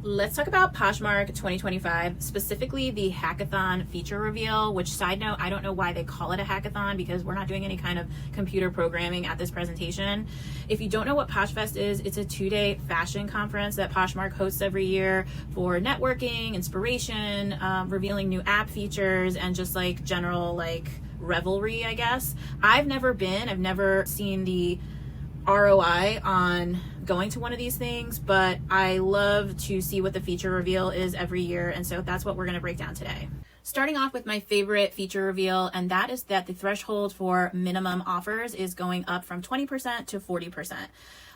Let's talk about Poshmark 2025, specifically the hackathon feature reveal, which, side note, I don't know why they call it a hackathon because we're not doing any kind of computer programming at this presentation. If you don't know what Poshfest is, it's a 2-day fashion conference that Poshmark hosts every year for networking, inspiration, revealing new app features, and just like general like revelry, I guess. I've never seen the ROI on going to one of these things, but I love to see what the feature reveal is every year, and so that's what we're going to break down today. Starting off with my favorite feature reveal, and that is that the threshold for minimum offers is going up from 20% to 40%.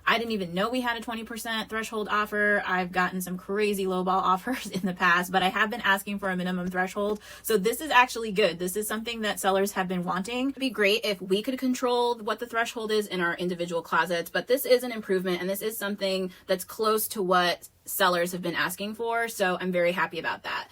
I didn't even know we had a 20% threshold offer. I've gotten some crazy lowball offers in the past, but I have been asking for a minimum threshold. So this is actually good. This is something that sellers have been wanting. It'd be great if we could control what the threshold is in our individual closets, but this is an improvement, and this is something that's close to what sellers have been asking for. So I'm very happy about that.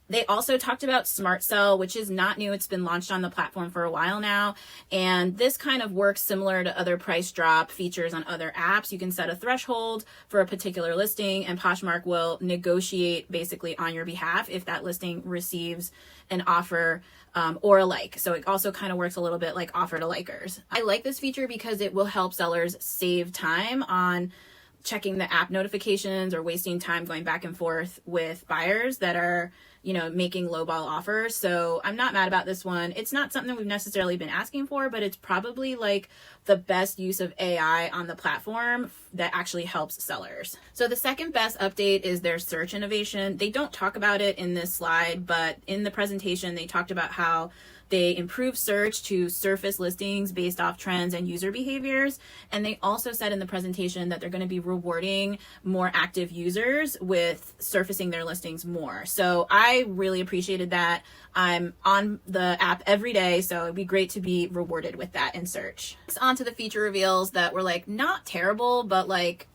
They also talked about Smart Sell, which is not new. It's been launched on the platform for a while now. And this kind of works similar to other price drop features on other apps. You can set a threshold for a particular listing, and Poshmark will negotiate basically on your behalf if that listing receives an offer or a like. So it also kind of works a little bit like offer to likers. I like this feature because it will help sellers save time on checking the app notifications or wasting time going back and forth with buyers that are, making lowball offers. So I'm not mad about this one. It's not something we've necessarily been asking for, but it's probably like the best use of AI on the platform that actually helps sellers. So the second best update is their search innovation. They don't talk about it in this slide, but in the presentation, they talked about how they improve search to surface listings based off trends and user behaviors. And they also said in the presentation that they're going to be rewarding more active users with surfacing their listings more. So I really appreciated that. I'm on the app every day, so it'd be great to be rewarded with that in search. Next, on to the feature reveals that were like not terrible, but like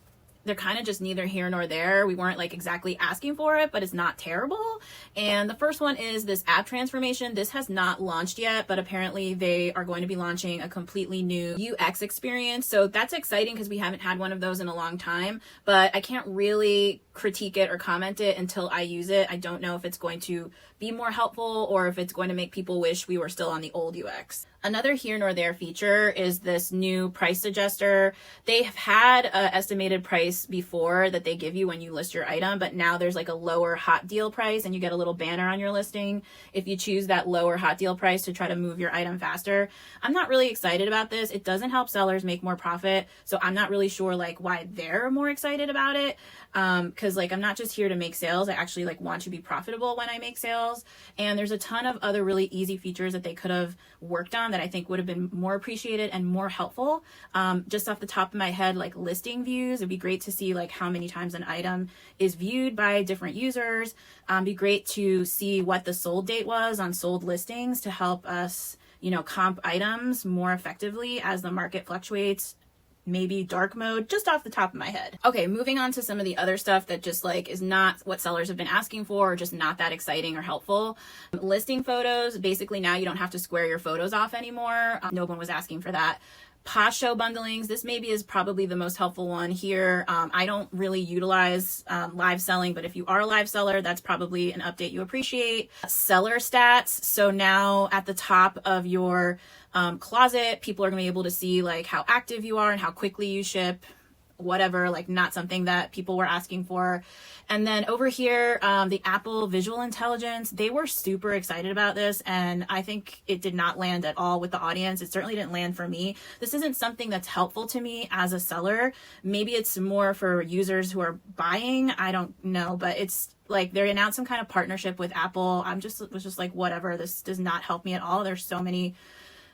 they're kind of just neither here nor there. We weren't like exactly asking for it, but it's not terrible. And the first one is this app transformation. This has not launched yet, but apparently they are going to be launching a completely new UX experience. So that's exciting because we haven't had one of those in a long time, but I can't really critique it or comment it until I use it. I don't know if it's going to be more helpful or if it's going to make people wish we were still on the old UX. Another here nor there feature is this new price suggester. They have had an estimated price before that they give you when you list your item, but now there's like a lower hot deal price and you get a little banner on your listing if you choose that lower hot deal price to try to move your item faster. I'm not really excited about this. It doesn't help sellers make more profit, so I'm not really sure like why they're more excited about it. Because like I'm not just here to make sales. I actually like want to be profitable when I make sales. And there's a ton of other really easy features that they could have worked on that I think would have been more appreciated and more helpful. Just off the top of my head, like listing views, it'd be great to see like how many times an item is viewed by different users. Be great to see what the sold date was on sold listings to help us, comp items more effectively as the market fluctuates. Maybe dark mode, just off the top of my head. Okay, moving on to some of the other stuff that just like is not what sellers have been asking for or just not that exciting or helpful. Listing photos, basically now you don't have to square your photos off anymore. No one was asking for that. Posh show bundlings, this maybe is probably the most helpful one here. I don't really utilize live selling, but if you are a live seller, that's probably an update you appreciate. Seller stats, so now at the top of your closet, people are going to be able to see like how active you are and how quickly you ship, whatever, like not something that people were asking for. And then over here, the Apple Visual Intelligence, they were super excited about this, and I think it did not land at all with the audience. It certainly didn't land for me. This isn't something that's helpful to me as a seller. Maybe it's more for users who are buying. I don't know, but it's like they announced some kind of partnership with Apple. Was just like, whatever, this does not help me at all. There's so many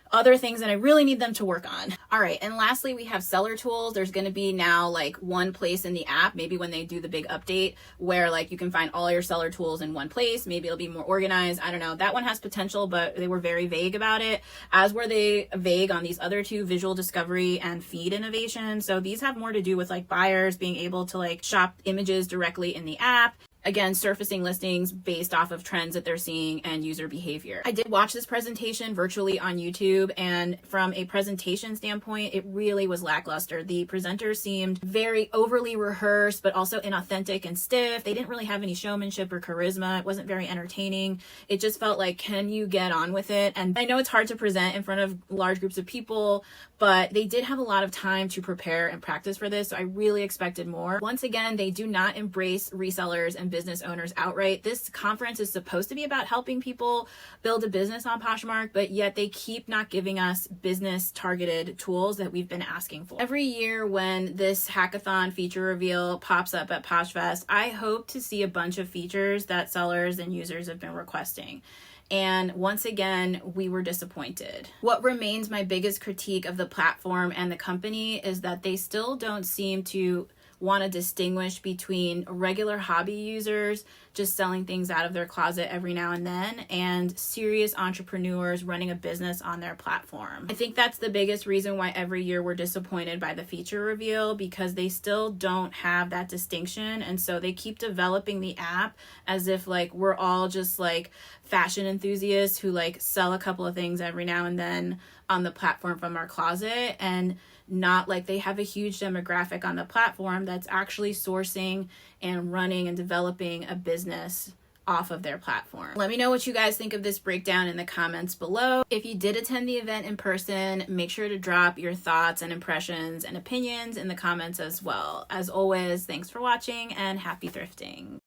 other things that I really need them to work on. All right, and lastly, we have seller tools. There's going to be now like one place in the app, maybe when they do the big update, where like you can find all your seller tools in one place. Maybe it'll be more organized. I don't know. That one has potential, but they were very vague about it, as were they vague on these other two, visual discovery and feed innovation. So these have more to do with like buyers being able to like shop images directly in the app. again, surfacing listings based off of trends that they're seeing and user behavior. I did watch this presentation virtually on YouTube, and from a presentation standpoint, it really was lackluster. The presenters seemed very overly rehearsed, but also inauthentic and stiff. They didn't really have any showmanship or charisma. It wasn't very entertaining. It just felt like, can you get on with it? And I know it's hard to present in front of large groups of people, but they did have a lot of time to prepare and practice for this, so I really expected more. Once again, they do not embrace resellers and business owners outright. This conference is supposed to be about helping people build a business on Poshmark, but yet they keep not giving us business targeted tools that we've been asking for. Every year when this hackathon feature reveal pops up at Poshfest, I hope to see a bunch of features that sellers and users have been requesting. And once again, we were disappointed. What remains my biggest critique of the platform and the company is that they still don't seem to want to distinguish between regular hobby users just selling things out of their closet every now and then and serious entrepreneurs running a business on their platform. I think that's the biggest reason why every year we're disappointed by the feature reveal, because they still don't have that distinction. And so they keep developing the app as if like we're all just like fashion enthusiasts who like sell a couple of things every now and then on the platform from our closet, and not like they have a huge demographic on the platform that's actually sourcing and running and developing a business off of their platform. Let me know what you guys think of this breakdown in the comments below. If you did attend the event in person, make sure to drop your thoughts and impressions and opinions in the comments as well. As always, thanks for watching and happy thrifting.